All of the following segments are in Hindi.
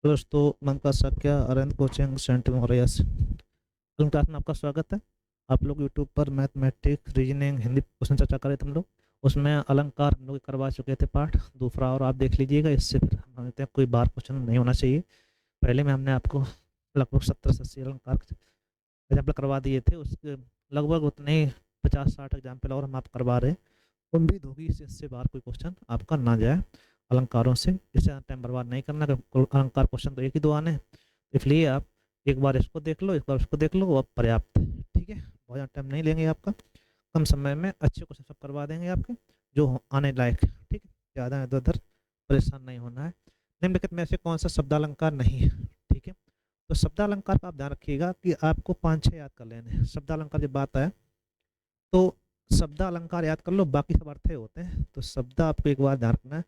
दोस्तों, मन का शक्य अरविंद कोचिंग सेंटर मौर्या से क्लास में आपका स्वागत है। आप लोग यूट्यूब पर मैथमेटिक्स रीजनिंग हिंदी क्वेश्चन चर्चा करें तुम लोग। उसमें अलंकार हम लोग करवा चुके थे पाठ दूसरा, और आप देख लीजिएगा। इससे फिर हम समझते हैं कोई बार क्वेश्चन नहीं होना चाहिए। पहले में हमने आपको लगभग 70 से 80 अलंकार एग्जाम्पल करवा दिए थे। उसके लगभग उतने ही 50-60 एग्जाम्पल और हम आप करवा रहे हैं। उम्मीद होगी इससे बाहर कोई क्वेश्चन आपका ना जाए अलंकारों से। इससे टाइम बर्बाद नहीं करना, अलंकार क्वेश्चन तो एक ही दो आने हैं। इसलिए आप एक बार इसको देख लो, एक बार उसको देख लो, अब पर्याप्त है। ठीक है, बहुत ज़्यादा टाइम नहीं लेंगे आपका। कम समय में अच्छे क्वेश्चन सब करवा देंगे आपके, जो आने लायक है। ठीक है, ज़्यादा इधर उधर परेशान नहीं होना है। निम्नलिखित में से कौन सा शब्दालंकार नहीं है? ठीक है, तो शब्दालंकार का आप ध्यान रखिएगा कि आपको 5-6 याद कर लेने हैं। शब्दालंकार जब बात आए तो शब्द अलंकार याद कर लो, बाकी सब अर्थ होते हैं। तो शब्द आपको एक बार ध्यान रखना है।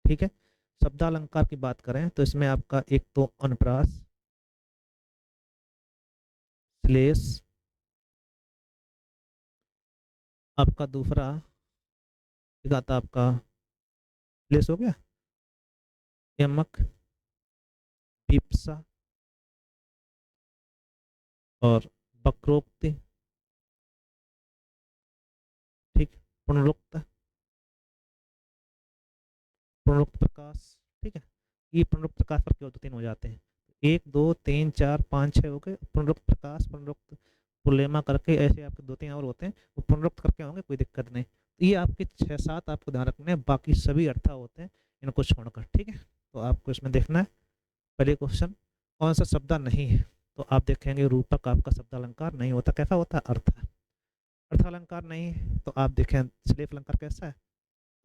ठीक है, शब्द अलंकार की बात करें तो इसमें आपका एक तो अनुप्रास, श्लेष, आपका दूसरा एक आता आपका श्लेष हो गया, यमक, विप्सा और वक्रोक्ति। ठीक, पुनरुक्त, पुनरुक्त प्रकाश। ठीक है, ये पुनरुक्त प्रकाश पर केवल 2-3 हो जाते हैं। 1 2 3 4 5 6 हो गए पुनरुक्त प्रकाश, पुनरुक्त पुलेमा करके ऐसे आपके 2-3 और होते हैं। वो पुनरुक्त करके होंगे, कोई दिक्कत नहीं। तो ये आपके 6-7 आपको ध्यान रखने हैं, बाकी सभी अर्था होते हैं इनको छोड़कर। ठीक है, तो आपको इसमें देखना है। पहले क्वेश्चन, कौन सा शब्द नहीं है? तो आप देखेंगे रूपक आपका शब्द अलंकार नहीं होता। कैसा होता है? अर्थ। अर्थ अलंकार नहीं है। तो आप देखें श्लेष अलंकार कैसा है?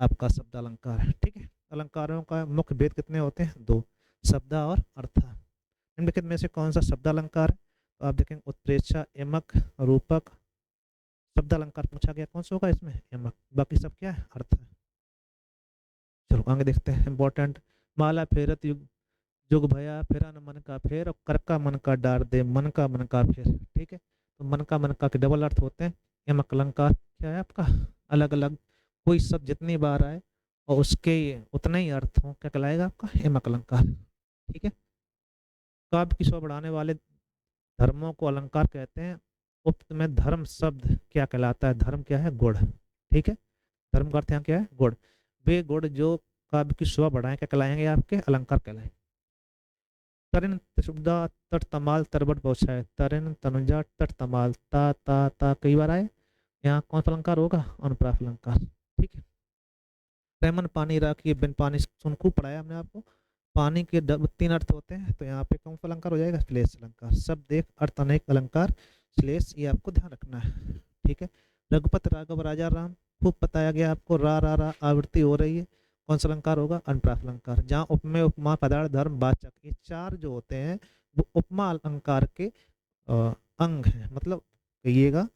आपका शब्द अलंकार है। ठीक है, अलंकारों का मुख्य भेद कितने होते हैं? दो, शब्द और अर्थ। निम्नलिखित में से कौन सा शब्द अलंकार है? तो आप देखेंगे उत्प्रेक्षा, यमक, रूपक। शब्द अलंकार पूछा गया, कौन सा होगा इसमें? यमक। बाकी सब क्या है? अर्थ है। चलो आगे देखते हैं। इंपॉर्टेंट, माला फेरत युग, जुग भया फेरा न मन का फेर, और कर का मन का डार दे मन का मन का फेर। ठीक है, तो मन का के डबल अर्थ होते हैं। यमक अलंकार क्या है आपका? अलग अलग कोई शब्द जितनी बार आए और उसके उतने ही अर्थ हो, क्या कहलाएगा आपका? यमक अलंकार। ठीक है, काव्य की शोभा बढ़ाने वाले धर्मों को अलंकार कहते हैं। उक्त में धर्म शब्द क्या कहलाता है? धर्म क्या है? गुण। ठीक है, धर्म का अर्थ यहाँ क्या है? गुण। वे गुण जो काव्य की शोभा बढ़ाएं क्या कहलाएंगे? आपके अलंकार कहलाएंगे। तरिन सुविधा तट तमाल तरबट पहुंचाए, तरिन तनुजा तट तमाल ता ता ता कई बार आए। यहाँ कौन सा अलंकार होगा? अनुप्रास अलंकार। ठीक है, पैमन पानी राखिए बिन पानी सुन, खूब पढ़ाया हमने आपको। पानी के 3 अर्थ होते हैं, तो यहाँ पे कौन सा अलंकार हो जाएगा? श्लेष अलंकार। सब देख अर्थ अनेक अलंकार श्लेष, ये आपको ध्यान रखना है। ठीक है, रघुपत राघव राजा राम, खूब बताया गया आपको। रा रा रा आवृत्ति हो रही है, कौन सा अलंकार होगा? अनुप्रास अलंकार। जहाँ उपमेय उपमा पदार्थ धर्म वाचक, ये 4 जो होते हैं वो उपमा अलंकार के अंग हैं। मतलब कहिएगा,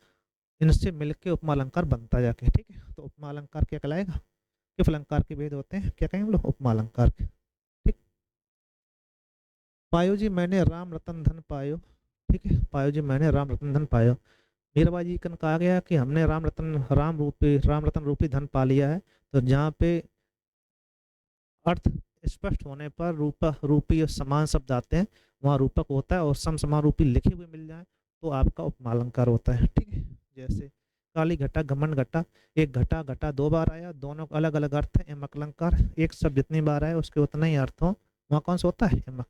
इनसे मिलके उपमा अलंकार बनता जाके। ठीक है, तो उपमा अलंकार क्या कहलाएगा? किस अलंकार के भेद होते हैं? क्या कहेंगे हम लोग? उपमा अलंकार के। ठीक, पायो जी मैंने राम रतन धन पायो। ठीक है, पायो जी मैंने राम रतन धन पायो। मीराबा जी कन कहा गया कि हमने राम रतन रूपी धन पा लिया है। तो जहाँ पे अर्थ स्पष्ट होने पर रूपी और समान शब्द आते हैं, वहाँ रूपक होता है। और सम समान रूपी लिखे हुए मिल जाए तो आपका उपमा अलंकार होता है। ठीक है, जैसे काली घटा घमंड घटा, एक घटा घटा 2 बार आया, दोनों अलग अलग अर्थ है। यमक अलंकार। एक शब्द जितनी बार आए उसके उतना ही अर्थ हो, वहाँ कौन सा होता है? यमक।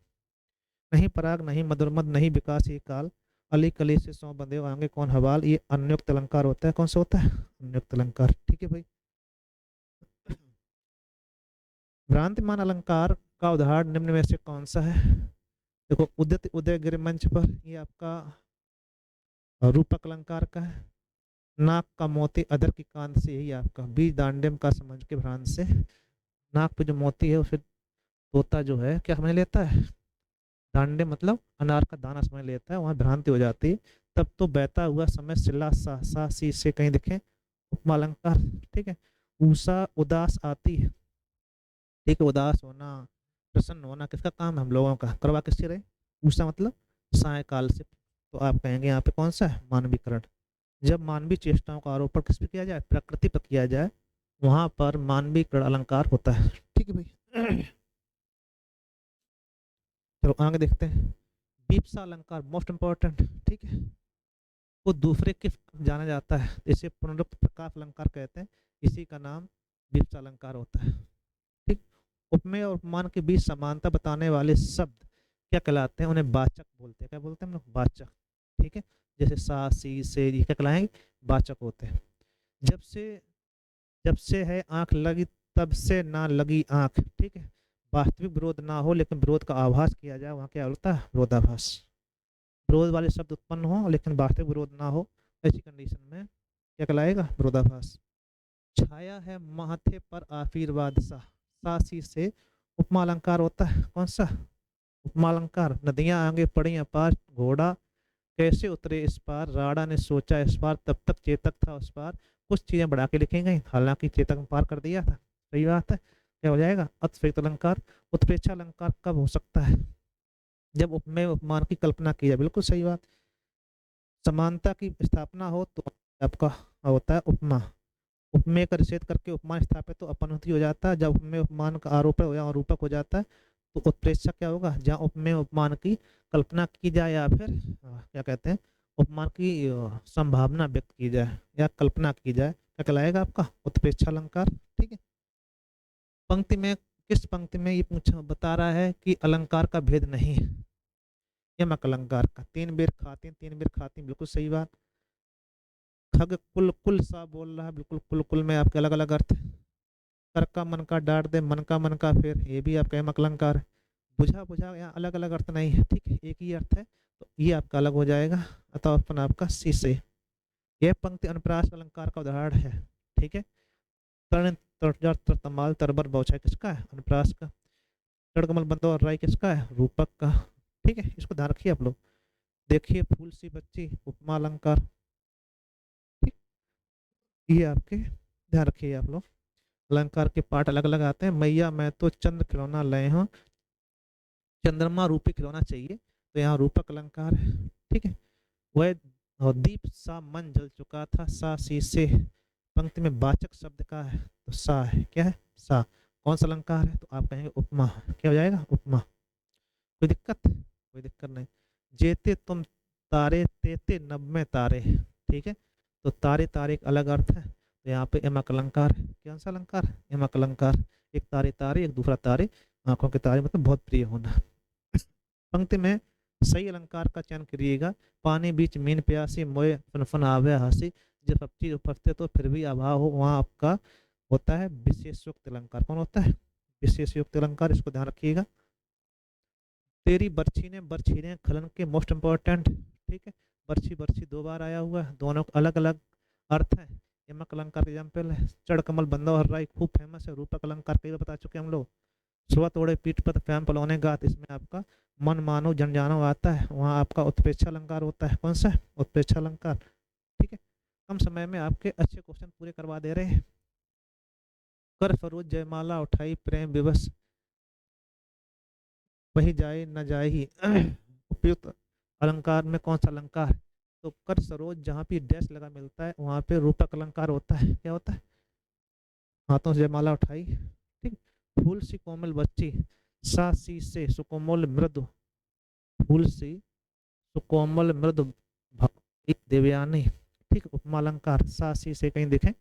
नहीं पराग नहीं मधुरमद नहीं विकास ये काल, अली कली से सौ बंदे आगे कौन हवाल, ये अन्युक्त अलंकार होता है। कौन सा होता है? अन्युक्त अलंकार। ठीक है भाई, भ्रांतिमान अलंकार का उदाहरण निम्न में से कौन सा है? देखो, उदित उदयगिरि मंच पर, ये आपका रूपक अलंकार का है। नाक का मोती अधर की कांत से, यही आपका बीज दांडेम का समझ के भ्रांत से। नाक पे जो मोती है उसे तोता जो है क्या समझ लेता है? दांडे मतलब अनार का दाना समझ लेता है, वहां भ्रांति हो जाती है। तब तो बहता हुआ समय सिला सा सा सी से कहीं दिखे, उपमा अलंकार। ठीक है, ऊषा उदास आती है। ठीक है, उदास होना प्रसन्न होना किसका काम है? हम लोगों का। करवा किससे रहे? उषा मतलब सायकाल से। तो आप कहेंगे यहाँ पे कौन सा है? मानवीकरण। जब मानवीय चेष्टाओं का आरोपण किस पे किया जाए? प्रकृति पर किया जाए, वहां पर मानवीकरण अलंकार होता है। ठीक है भाई। चलो आगे देखते हैं। बीप्सा अलंकार मोस्ट इंपॉर्टेंट, ठीक है, वो दूसरे किस जाना जाता है, इसे पुनरुक्त प्रकाश अलंकार कहते हैं, इसी का नाम बीप्सा अलंकार होता है। ठीक। उपमेय और उपमान के बीच समानता बताने वाले शब्द क्या कहलाते हैं, उन्हें वाचक बोलते हैं। क्या बोलते हैं हम लोग, वाचक। ठीक है, जैसे सा सी से, ये क्या कहलाएंगे, वाचक होते हैं। जब से जब से है आंख लगी, तब से ना लगी आंख, ठीक है, वास्तविक विरोध ना हो लेकिन विरोध का आभास किया जाए, वहाँ क्या होता है, विरोधाभास। विरोध वाले शब्द उत्पन्न हो लेकिन वास्तविक विरोध ना हो, ऐसी कंडीशन में क्या कहलाएगा, विरोधाभास। छाया है माथे पर आशीर्वाद सा, सी से उपमा अलंकार होता है, कौन सा, उपमा अलंकार। नदियां आगे पड़ी अपार, घोड़ा कैसे उतरे इस पार, राणा ने सोचा इस पार, तब तक चेतक था उस पार। कुछ चीजें बढ़ा के लिखी गई, हालांकि चेतक ने पार कर दिया था। सही बात है, क्या हो जाएगा, अतिरिक्त अलंकार। उत्प्रेक्षा अलंकार कब हो सकता है, जब उपमेय उपमान की कल्पना की जाए, बिल्कुल सही बात। समानता की स्थापना हो तो आपका होता है उपमा। उपमेय का निषेध करके उपमान स्थापित तो अपनति हो जाता है, जब उपमेय उपमान का आरोप हो या रूपक हो जाता है तो उत्प्रेक्षा क्या होगा, जहाँ उपमेय उपमान की कल्पना की जाए या फिर क्या कहते हैं, उपमान की संभावना व्यक्त की जाए या कल्पना की जाए, क्या कहलाएगा आपका, उत्प्रेक्षा अलंकार। ठीक है। पंक्ति में, किस पंक्ति में ये पूछा बता रहा है कि अलंकार का भेद नहीं है, यमक अलंकार का। तीन बेर खाती तीन बेर खाती, बिल्कुल सही बात। खग कुल कुल सा बोल रहा है, बिल्कुल कुल कुल में आपके अलग अलग अर्थ है। कर का मन का डांट दे, मन का मन का फिर, ये भी आपका यमक अलंकार है। बुझा बुझा, यहाँ अलग अलग अर्थ नहीं है, ठीक है, एक ही अर्थ है, तो ये आपका अलग हो जाएगा, अतः ऑप्शन आपका सी से। यह पंक्ति अनुप्रास अलंकार का उदाहरण है। ठीक है। तर्ण तर्जर तमाल तरबर बौछाई किसका है, अनुप्रास का। तड़ कमल बंदो और राय किसका है, रूपक का। ठीक है, इसको ध्यान रखिए आप लोग। देखिए फूल सी बच्ची, उपमा अलंकार। ठीक, ये आपके ध्यान रखिए आप लोग। अलंकार के पार्ट अलग अलग आते हैं। मैया मैं तो चंद्र खिलौना लाए हूँ, चंद्रमा रूपी खिलौना चाहिए, तो यहाँ रूपक अलंकार है। ठीक है। वह और दीप सा मन जल चुका था, सा सी से पंक्ति में वाचक शब्द का है, तो सा है, क्या है, सा। कौन सा अलंकार है, तो आप कहेंगे उपमा। क्या हो जाएगा, उपमा। कोई दिक्कत, कोई दिक्कत नहीं। जेते तुम तारे, तेते नभ में तारे। ठीक है, तो तारे तारे एक अलग अर्थ है, तो यहाँ पे यमक अलंकार है। कौन सा अलंकार, यमक अलंकार। एक तारे तारे, एक दूसरा तारे, आंखों के तारे मतलब बहुत प्रिय होना। पंक्ति में सही अलंकार का चयन करिएगा। पानी बीच मीन प्यासी, मोए फन आवे हंसी। जब सब चीज उपस्थित हो फिर भी अभाव हो, वहाँ आपका होता है विशेषयुक्त अलंकार। कौन होता है, विशेषयुक्त अलंकार, इसको ध्यान रखिएगा। तेरी बर्छी ने बर्छीने खलन के मोस्ट इंपॉर्टेंट। ठीक है, बर्छी बर्छी दो बार आया हुआ है, दोनों अलग अलग अर्थ है। यमक अलंकार एग्जाम्पल है, चढ़ कमल बंदा हर राय खूब फेमस है। रूपक अलंकार कई बार बता चुके हम लोग। सुबह तोड़े पीठ पर फैम पलौने गात, इसमें आपका मन मानो जन जानो आता है, वहाँ आपका उत्प्रेक्षा अलंकार होता है। कौन सा, उत्प्रेक्षा अलंकार। ठीक है। कम समय में आपके अच्छे क्वेश्चन पूरे करवा दे रहे हैं। कर सरोज जयमाला उठाई, प्रेम विवश वही जाए न जाए ही। उपयुक्त अलंकार में कौन सा अलंकार है, तो कर सरोज, जहाँ पे डैश लगा मिलता है वहाँ पे रूपक अलंकार होता है। क्या होता है, हाथों से जयमाला उठाई। ठीक। फूल सी कोमल बच्ची, सा सी से सुकोमल मृदु, फूल सी सुकोमल मृदु एक देवयानी। ठीक, उपमा अलंकार, सा सी से कहीं देखें,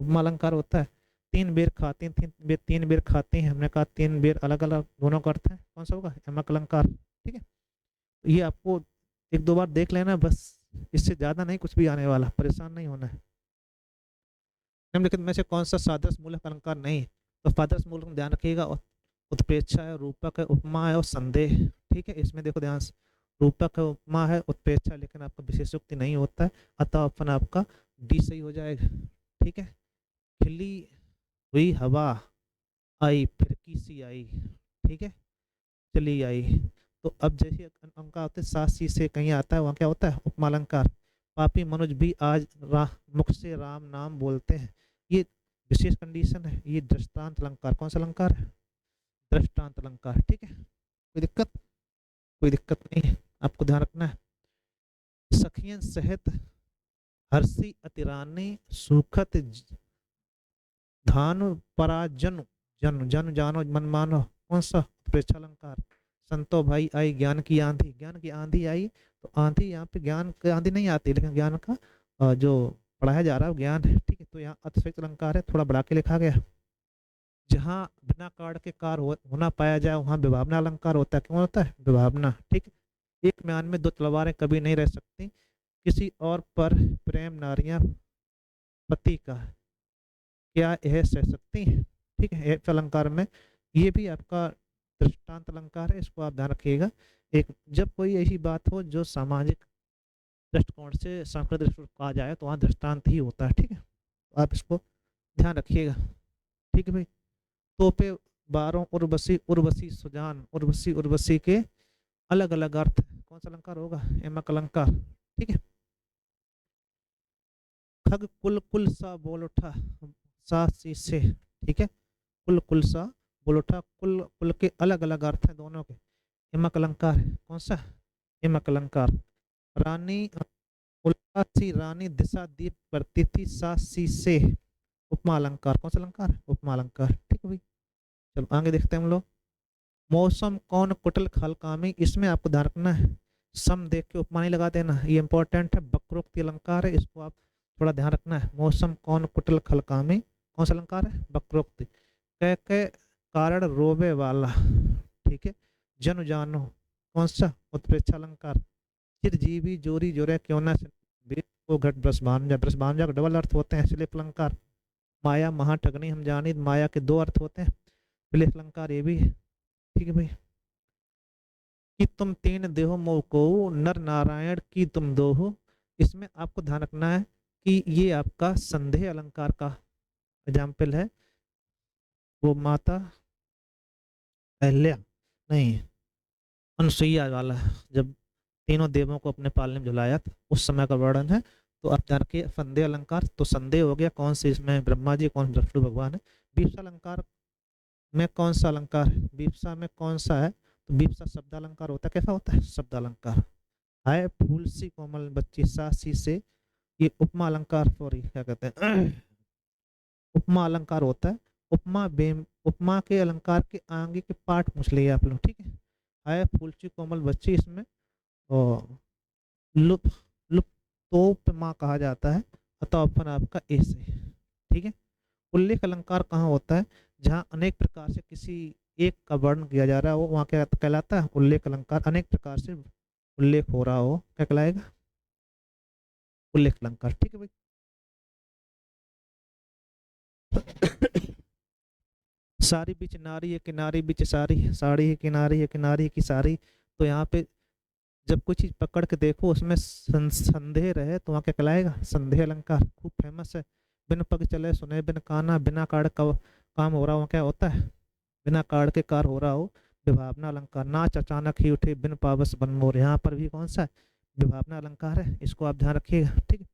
उपमा अलंकार होता है। तीन बेर खाती, तीन बेर खाती हैं, हमने कहा तीन बेर अलग अलग दोनों का अर्थ है, कौन सा होगा, यमक अलंकार। ठीक है, तो ये आपको एक दो बार देख लेना बस, इससे ज्यादा नहीं कुछ भी आने वाला, परेशान नहीं होना है। निम्नलिखित में से कौन सा सादृश मूलक अलंकार नहीं है, तो सादृश मूलक में ध्यान रखिएगा, उत्प्रेक्षा है, रूपक है, उपमा है और संदेह। ठीक है, इसमें देखो ध्यान से, रूपक है, उपमा है, उत्प्रेक्षा, लेकिन आपका विशेषोक्ति नहीं होता है, अतः ऑप्शन आपका डी सही हो जाएगा। ठीक है। खिली हुई हवा आई, फिरकी सी आई। ठीक है, चली आई। तो अब जैसे अंक होते हैं, सात सी से कहीं आता है, वहाँ क्या होता है, उपमा अलंकार। पापी मनुज भी आज मुख से राम नाम बोलते हैं, ये विशेष कंडीशन है, ये दृष्टांत अलंकार। कौन सा अलंकार है, दृष्टांत अलंकार। ठीक है, कोई दिक्कत, कोई दिक्कत नहीं है, आपको ध्यान रखना है। सखियन सहित हर्षी अतिरानी, सुखत धानु पराजनु, जन जन जानो मन मानो, कौन सा, प्रेक्षा अलंकार। संतो भाई आई ज्ञान की आंधी, ज्ञान की आंधी आई, तो आंधी यहाँ पे ज्ञान की आंधी नहीं आती, लेकिन ज्ञान का जो पढ़ाया जा रहा है वो ज्ञान है, ठीक है। तो यहाँ अतिशयोक्त अलंकार है, थोड़ा बढ़ा के लिखा गया। जहाँ बिना कार्ड के कार होना पाया जाए वहाँ विभावना अलंकार होता है। क्यों होता है? विभावना, ठीक है। एक म्यान में दो तलवारें कभी नहीं रह सकती, किसी और पर प्रेम नारियां पति का, क्या यह सह सकती हैं? ठीक है, एक अलंकार में ये भी आपका दृष्टांत अलंकार है, इसको आप ध्यान रखिएगा। एक जब कोई ऐसी बात हो जो सामाजिक दृष्टिकोण से, सांस्कृतिक दृष्टिकोण कहा जाए, तो वहाँ दृष्टांत ही होता है, ठीक है। तो आप इसको ध्यान रखिएगा, ठीक है भाई। तोपे बारों उर्वशी, उर्वशी सुजान, उर्वशी उर्वशी के अलग अलग अर्थ, कौन सा अलंकार होगा? एमक अलंकार, ठीक है। खग कुल कुल सा बोल उठा, सा सी से, ठीक है। कुल कुल सा बोल उठा, कुल कुल के अलग अलग अर्थ हैं दोनों के, एमक अलंकार है। कौन सा? एमक अलंकार। रानी उल्लासी रानी दिशा दीप करती थी, सा सी से, उपमा अलंकार। कौन सा अलंकार? उपमा अलंकार, ठीक है भाई। चलो आगे देखते हैं हम लोग। मौसम कौन कुटिल खलकामी, इसमें आपको ध्यान रखना है, सम देख के उपमा नहीं लगा देना, ये इंपॉर्टेंट है, वक्रोक्ति अलंकार है, इसको आप थोड़ा ध्यान रखना है। मौसम कौन कुटिल खलकामी, कौन सा अलंकार है? वक्रोक्ति। कह के कारण रोवे वाला, ठीक है। जन जानो, कौन सा? उत्प्रेक्षा अलंकार। चिरजीवी जोरी जोरे क्यों ना वेद को घट ब्रस भांजा, ब्रस भांजा का डबल अर्थ होते हैं, इसलिए अलंकार। माया महाठगनी हम जानी, माया के दो अर्थ होते हैं, इसलिए अलंकार ये भी है, ठीक है भाई। कि तुम तीन देहो मोह को, नर नारायण की तुम दो हो, इसमें आपको ध्यान रखना है कि ये आपका संदेह अलंकार का एग्जाम्पल है। वो माता अहल्या नहीं, अनुसुईया वाला, जब तीनों देवों को अपने पालने में झुलाया था, उस समय का वर्णन है। तो आप जान के संदेह अलंकार, तो संदेह हो गया कौन से, इसमें ब्रह्मा जी, कौन विष्णु भगवान है। बीप्सा अलंकार में कौन सा अलंकार है? बीप्सा में कौन सा है? तो बीप्सा शब्द अलंकार होता है। कैसा होता है? शब्द अलंकार। हाय फूल सी कोमल बच्ची, सा सी से, ये उपमा अलंकार, सॉरी क्या कहते हैं, उपमा अलंकार होता है। उपमा बेम, उपमा के अलंकार के आगे के पाठ पूछ लिए आप लोग, ठीक है। हाय फूल सी कोमल बच्ची, इसमें और लुप लुप्तोपमा कहा जाता है, अतः अपन आपका ऐसे, ठीक है। उल्लेख अलंकार कहाँ होता है? जहाँ अनेक प्रकार से किसी एक का वर्णन किया जा रहा है, वो वहाँ क्या कहलाता है? उल्लेख अलंकार। अनेक प्रकार से उल्लेख हो रहा हो, क्या कहलाएगा? उल्लेख अलंकार, ठीक है भाई। सारी बीच नारी है, किनारी बीच साड़ी, साड़ी है किनारी है, किनारी है की साड़ी। तो यहाँ पे जब कोई चीज पकड़ के देखो उसमें संदेह रहे, तो वहाँ क्या कहलाएगा? संदेह अलंकार, खूब फेमस है। बिन पग चले सुने बिन काना, बिना कार्ड का काम हो रहा हो, क्या होता है? बिना कार्ड के कार हो रहा हो, विभावना अलंकार। नाच अचानक ही उठे बिन पावस बन मोर, यहाँ पर भी कौन सा है? विभावना अलंकार है, इसको आप ध्यान रखिएगा, ठीक है।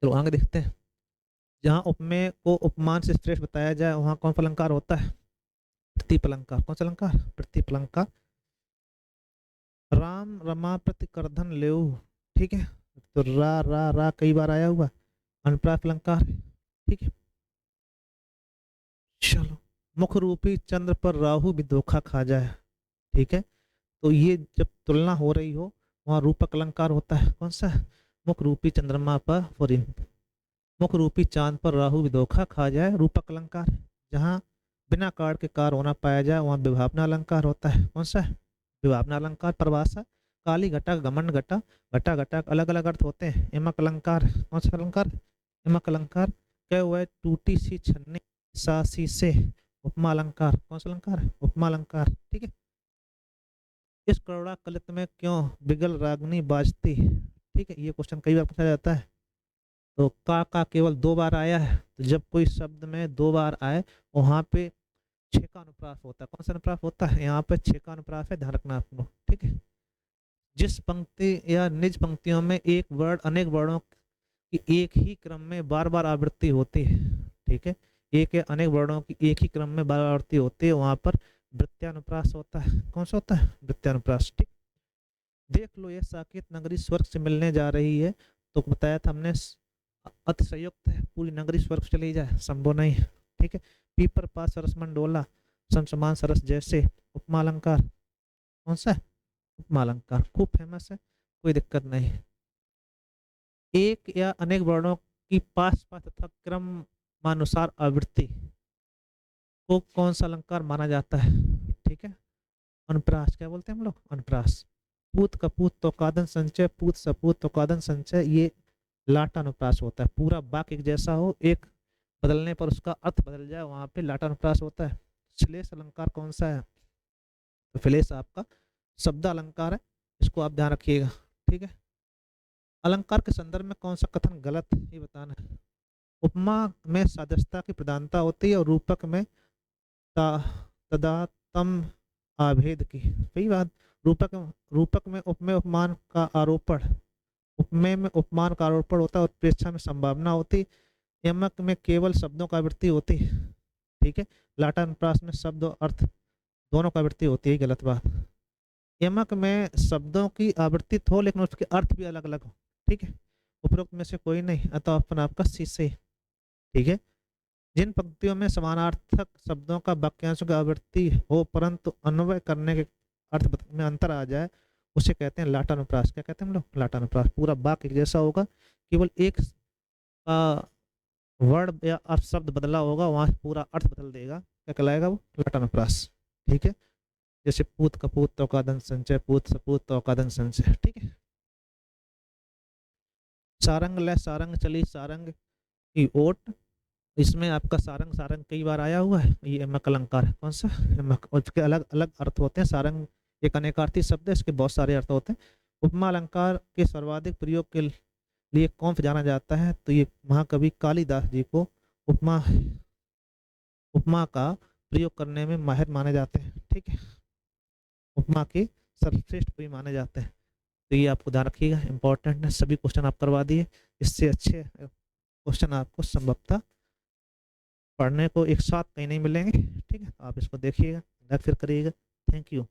तो आगे देखते हैं। जहाँ उपमेय को उपमान से श्रेष्ठ बताया जाए, वहाँ कौन सा अलंकार होता है? प्रतीप अलंकार। कौन सा अलंकार? प्रतीप अलंकार। राम रमा प्रति करधन लेऊ, ठीक है। तो रा कई बार आया हुआ, अनुप्रास अलंकार है, ठीक है। चलो, मुख रूपी चंद्र पर राहु भी धोखा खा जाए, ठीक है। तो ये जब तुलना हो रही हो, वहाँ रूपक अलंकार होता है। कौन सा? मुख रूपी चंद्रमा पर, सॉरी, मुख रूपी चांद पर राहु भी धोखा खा जाए, रूपक अलंकार। जहाँ बिना कार के कार होना पाया जाए, वहाँ विभावना अलंकार होता है। कौन सा? विभावना अलंकार। परिभाषा, काली घटा घमंड घटा, घटा घटा अलग अलग अर्थ होते हैं। एमक अलंकार, कौन सा अलंकार? एमक अलंकार। क्या हुआ है? टूटी सी छन्नी, सा सी से, उपमा अलंकार। कौन सा अलंकार? उपमा अलंकार, ठीक है। इस करुणा कलित में क्यों बिगल रागनी बाजती, ठीक है। ये क्वेश्चन कई बार पूछा जाता है। तो का केवल दो बार आया है, तो जब कोई शब्द में दो बार आए, वहां पे छह का अनुप्रास होता है। कौन सा अनुप्रास होता है? यहाँ पे छह का अनुप्रास है, ध्यान रखना आपको, ठीक है। जिस पंक्ति या निज पंक्तियों में एक वर्ण अनेक वर्णों की एक ही क्रम में बार बार आवृत्ति होती है, ठीक है। एक या अनेक वर्णों की एक ही क्रम में बार बार आवृत्ति होती है, वहां पर वृत्त्यानुप्रास होता है। कौन सा होता है? वृत्त्यानुप्रास, ठीक। देख लो ये साकेत नगरी स्वर्ग से मिलने जा रही है, तो बताया था हमने अतिशयोक्त है, पूरी नगरी स्वर्ग चली जाए, संभव नहीं है, ठीक है। पीपर पास सरस मंडोला, सम समान सरस जैसे उपमा अलंकार। कौन सा है? उपमा अलंकार, खूब फेमस है, कोई दिक्कत नहीं। एक या अनेक वर्णों की पास पास तथा क्रमानुसार आवृत्ति को कौन सा अलंकार माना जाता है? ठीक है, अनुप्रास, क्या बोलते हैं हम लोग, अनुप्रास। पूत कपूत तोकादन संचय, पूत सपूत तोकादन संचय, ये लाटानुप्रास होता है। पूरा वाक्य एक जैसा हो, एक बदलने पर उसका अर्थ बदल जाए, वहां पे लाटानुप्रास होता है। श्लेष अलंकार कौन सा है? तो श्लेष आपका शब्द अलंकार है, इसको आप ध्यान रखिएगा। ठीक है, अलंकार के संदर्भ में कौन सा कथन गलत है ये बताना है। उपमा में सादृश्यता की प्रधानता होती है और रूपक में तदातम आभेद की। सही बात। रूपक रूपक में उपमेय उपमान का आरोपण, उपमेय में उपमान का आरोपण होता है, उत्प्रेक्षा में संभावना होती, यमक में केवल शब्दों का आवृत्ति होती। ठीक है, लाटानुप्रास में शब्द और अर्थ दोनों का आवृत्ति होती है, गलत बात। यमक में शब्दों की आवृत्ति हो लेकिन उसके अर्थ भी अलग अलग हो। ठीक है, उपरोक्त में से कोई नहीं, अतः ऑप्शन आपका सी से। ठीक है, जिन पंक्तियों में समानार्थक शब्दों का वाक्यांशों की आवृत्ति हो परंतु अन्वय करने के अर्थ में अंतर आ जाए, उसे कहते हैं लाटानुप्रास। क्या कहते हैं हम लोग? लाटानुप्रास। पूरा वाक्य एक जैसा होगा, केवल एक वर्ड या अर्थ शब्द बदला होगा, वहां से पूरा अर्थ बदल देगा, क्या कहलाएगा वो? लाटानुप्रास। ठीक है, जैसे पूत कपूत तोकादन संचय, पूत सपूत तोकादन संचय। ठीक है, सारंग ले सारंग चली सारंग की ओट, इसमें आपका सारंग सारंग कई बार आया हुआ है, ये यमक अलंकार है। कौन सा? यमक। और इसके अलग अलग अर्थ होते हैं। सारंग एक अनेकार्थी शब्द है, इसके बहुत सारे अर्थ होते हैं। उपमा अलंकार के सर्वाधिक प्रयोग के लिए कौन जाना जाता है? तो ये महाकवि कालिदास जी को उपमा उपमा का प्रयोग करने में माहिर माने जाते हैं। ठीक है, उपमा के सर्वश्रेष्ठ कवि माने जाते हैं। तो ये आपको ध्यान रखिएगा, इंपॉर्टेंट है। सभी क्वेश्चन आप करवा दिए, इससे अच्छे क्वेश्चन आपको संभवतः पढ़ने को एक साथ कहीं नहीं मिलेंगे। ठीक है, आप इसको देखिएगा, फिर करिएगा। Thank you.